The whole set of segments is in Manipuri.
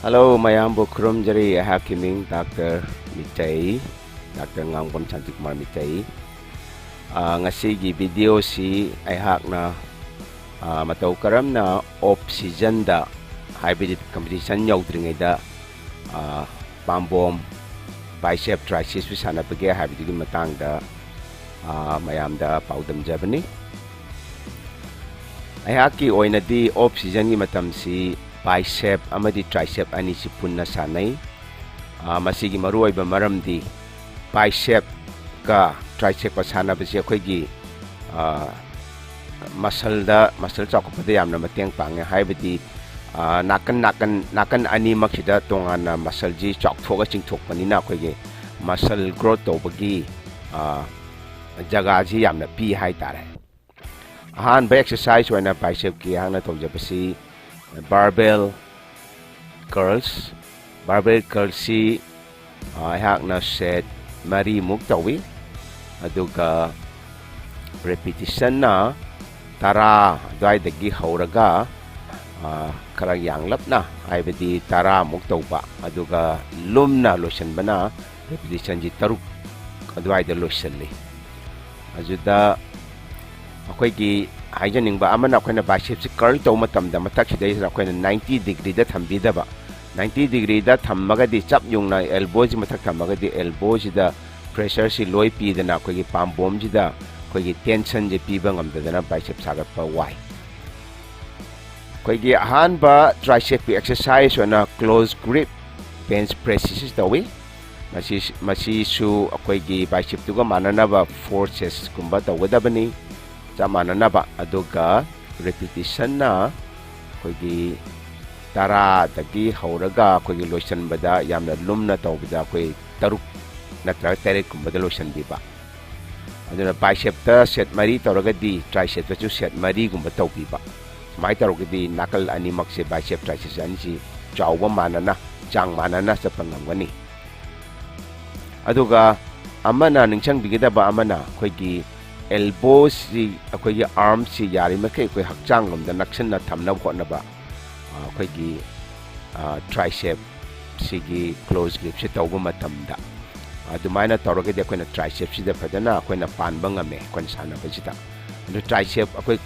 Hello, mayambo khurumjari hakiming Dr. Meetei, Dr. Ngangpon Chantikmar Meetei. Ngasigi video si eihakna matau karam na off-season da haibadi competition yaudringeida pambom bicep triceps sannabagee haibadi matangda mayamda Paodamjba ni. Eihaki oinadi off-season gi matam si bicep amadi tricep ani si punna sanay. Masigee maruoiba maramdi bicep ka tricep pa sannabasi akoigi muscle chakupda yamna mateng pange haibadi nakan ani maksida tongana muscle ji chakthoga chingthokpanina akoigi muscle growth tobagi jaga ji yamna pi haitare. Ahanba exercise oina bicep ki hangna tawjabasi barbell curls. Barbell curls si eihakna set mari muk tawi aduga repetition na tara dwaidagi hauraga karang yanglap na haibadi tara muk tawba aduga lumna losanba na repetition ji taruk adwaida losanli ajuda akoigi haijaningba amana akoina bicep si curl taw matamda matak sidai akoina 90 degree da thambidaba 90 degree da thammagadi chap yungna elbow ji matak thammagadi elbow ji da pressure si loi pi dana akoigi pambom ji da akoigi tension ji piba ngamdana bicep sagatpa wai akoigi ahanba tricep exercise wana close grip bench press is tawi masi su akoigi bicep tuga mananaba forces kumba tawgadabani mananaba aduga repetition na akoigi tara dagi hauraga akoigi loisanbada yamna lumna tawbida akoi taruk natra tere kumbada loisanbiba aduna bicep ta set mari tawragadi tricep ta chu set mari gumba tawbiba mai tawragadi nakal ani makse bicep tricep ani si chawba manana chang manana sa pangamgani aduga amana ningchang bigidaba amana akoigi elbow si akoigi arm si yari makai akoi hakchanggee naksan na thamna hotnaba akoigi tricep sigi close grip si tawba matamda adumaina tawragadi akoina tricep si da phadana akoina panba ngame akoina sannabasida adu tricep akoi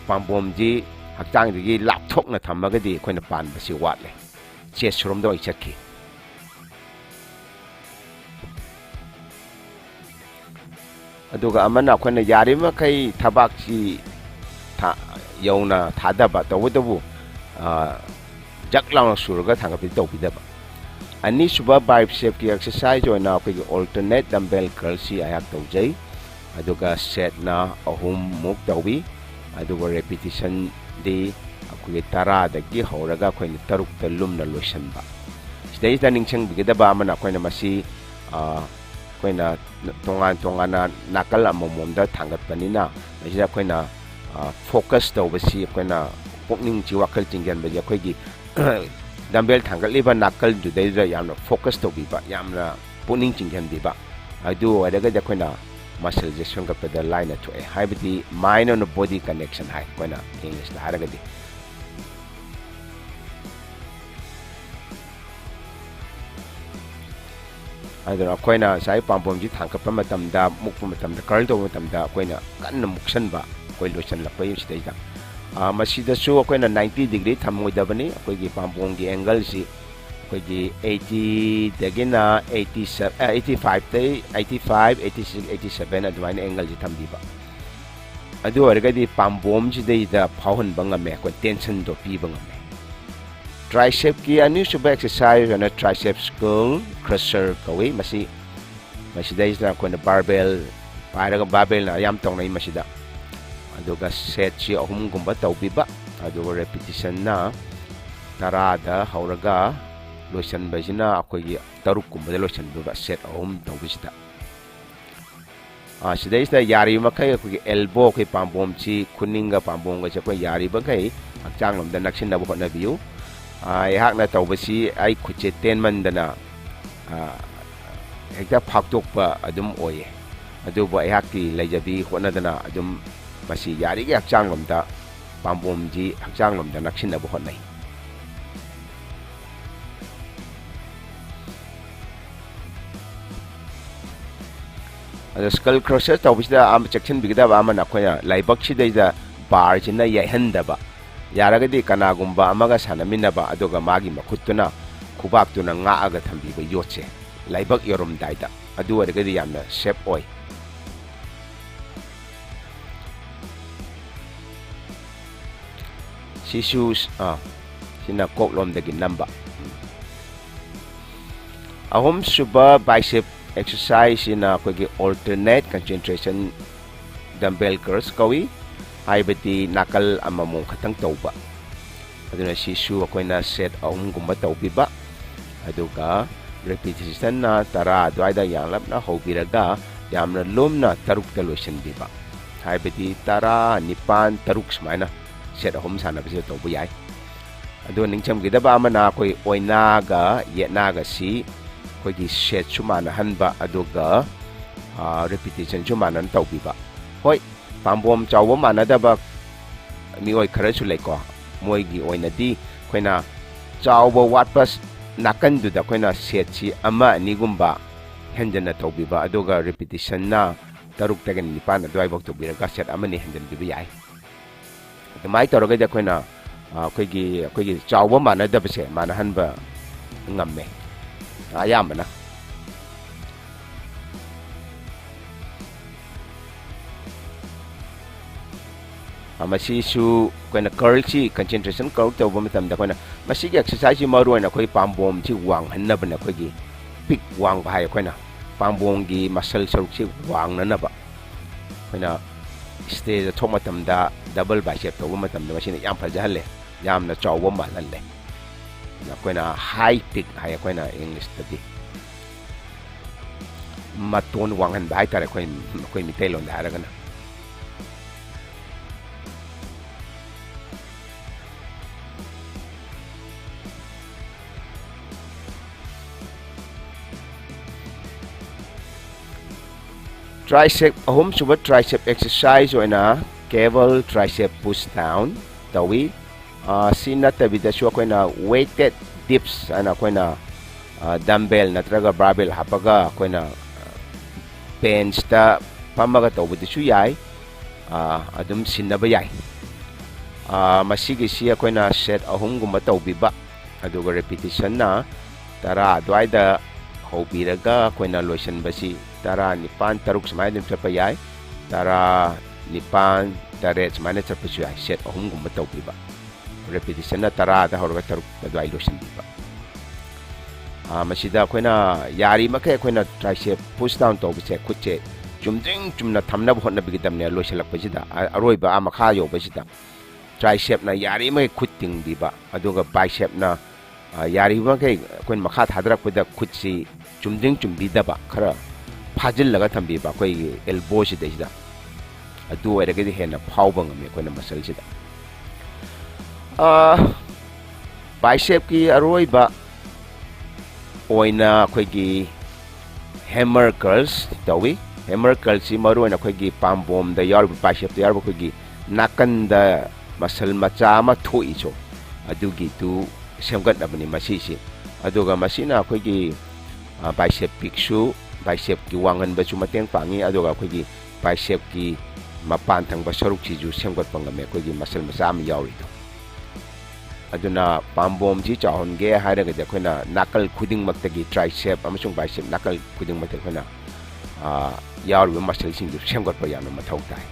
pambom ji hakchanggee lapthokna thammagadi akoina panba si watle chest romda oi chakki aduga amana akoina yarima kai thabak si yauna thadaba tawdabu jaklauna suraga thangapi tawbidaba ani suba bicep ki exercise oina akoigi alternate dumbbell curl si ayak tawjai aduga set na ahum muk tawi aduga repetition di akoigi tara dagi hauraga akoina taruk ta lumna loisanba sidai da ningchang bigidaba amana akoina masi akoina tongan nakal amomomda thangatpanina masida akoina focus tawbasi akoina pokning ji wakal chingyan baji akoigi dumbbell thangatliba nakal dudaida yamna focus tawbiba yamna pokning chingyan biba adu adaga akoina muscle je sangatpada line to a haibadi mind and body connection hai akoina english la haragadi aduna akoina sai pambom ji thangkapa matamda mukpa matamda curl to matamda akoina kanna muksanba koi loisan lapai sidaida masida su akoina 90 degree thammoidabani akoigi pambom gi angle si akoigi 80 dagina 87 85 tai 85 86 87 adwaina angle ji thambiba adu argadi pambom ji deida phauhan bangame ko tension do pi bangame tricep ki ani suba exercise ana tricep curl crusher kawi masida isla ko na barbell paraga barbell na yam tong na masida aduga set si ahum gumba tawbiba aduga repetition na tarada hauraga loisan bajina akoigi taruk gumba loisan biba set ahum tawbisida sida isla yari makai akoigi elbow kai pambom chi kuninga pambom ga ko yari bagai hakchanglom da naksin na hotna biu eihakna tawbasi ai khuche tenmandana hekta phaktokpa adum oye aduba eihakki leijabi hotnadana adum masi yari ge hakchanglomda pambom ji hakchanglomda naksin na hotnai skull crusher tawbisida am section bigda amana khoya laibak sidai bar china yahandaba yaragadi kanagumba amaga sanaminaba adoga magi makhutuna khubak-tuna ngaaga thambiba yotse laibak yorom daida adu waragadi yamna shape oi shoes sina koklomdagi namba ahom suba bicep exercise in alternate concentration dumbbell curls kawi haibadi nakal amamong khatang tawba aduna sisu akoina set ahom gumba tawbiba aduga repetition na tara adwaida yanglap na hobiraga yamna lumna taruk lotion biba haibadi tara nipan taruk smaina set ahom sana bisa tawba yai adu ningcham gidaba amana koi oinaga yenaga si koi set sumana hanba aduga repetition sumana tawbiba hoi pambom chawa manadaba mioi khara su leko moi gi oinadi koina chawa watpas nakanduda koina set si ama nigumba henjana tawbiba aduga repetition na taruk tagan nipan adwai bok tawbiraga set amani henjan biba yai adumai tawragada koina koigi chawa manadaba se manahanba ngamme ayamana masisu koina curl chi concentration curl tawba matamda koina masigi exercise maru na koi pambom chi wang hannabna koigi pick wang hai koina pambom gi muscle saruk chi wang nanaba koina stage thoma tamda double bicep tawba matamda masina yam fajahalle yamna chawba malalle na koina high pick hai koina english tadi maton wang han bai tare koi Meeteiilonda haragana tricep ahom suba tricep exercise oina cable tricep push down tawi sina tabida su koina weighted dips ana koina dumbbell natraga barbell hapaga koina bench ta pamaga tawbudi su yai adum sinnaba yai masigi si koina set ahom gumba tawbiba aduga repetition na tara adwaida hobiraga koina lotion basi tara nipan taruk semaine dim chapa yai tara nipan taret semaine chapa su yai set ahom gumba tawbiba repetition na tara da horga taruk adwai lotion biba masida koina yari makai koina tricep push down tawbise khutche chumding chumna thamna bhotna bigidamne loisalak basida aroiba amakha yo basida tricep na yari mai khutting biba aduga bicep na yari makai koin makha thadrak pada khutsi chumding chumbidaba khara फाजिल्लगा थंबीबा कोई एल्बो सिदा अदु ओरगदि हेना फावबा ngame कोना मसल सिदा बाइसेप की अरोइबा ओइना कोइगी हैमर कर्ल्स तवी हैमर कर्ल्स सि मरु ओइना कोइगी पामबोम द यार बाइसेप यार कोइगी नाकन द मसल मचा मा थोइ छो अदुगी तु सेमगतनबनि मसिसि अदुगा मसिना कोइगी bicep पिक्सु bicep ki wangan ba chu mateng pangi adoga khogi bicep ki mapan thang ba saruk chi ju semgot pangame khogi muscle macha am yauri to aduna pambom ji chahon ge hairaga de khoina nakal khuding makta gi tricep amasung bicep nakal khuding makta khoina yauri muscle sing ju semgot pa yana mathau tai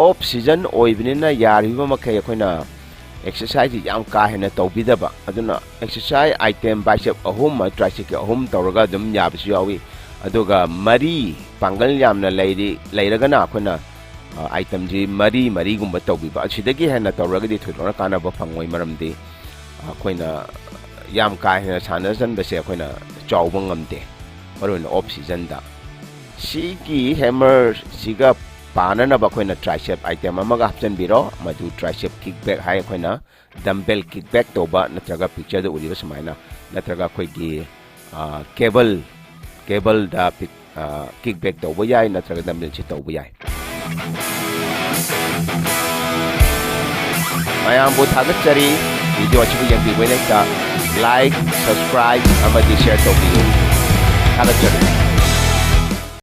off season oibnina yariba makai koina exercise yam ka hena tawbidaba aduna exercise item bicep ahum tricep ahum tawraga dum yabsu yawi aduga mari pangal yamna leiragana koina item ji mari gumba tawbiba asidagi hena tawraga di thulona kana ba phangoi maramdi koina yam ka hena sanasan base koina chawba ngamde marun off season da sigi hammer siga पाना बखोना ट्राइसेप आइटम अमगा हप्चन बिरो मधु ट्राइसेप किकबैक हाय खोना डम्बेल किकबैक तोबा नत्रगा पिक्चर द उलिबा समायना नत्रगा खोगी केबल दा किकबैक तोबा याय नत्रगा डम्बेल छि तोबा याय mayambu thagachari video achibu yangbi like, subscribe, amadi share tawbiyu. Thagachari.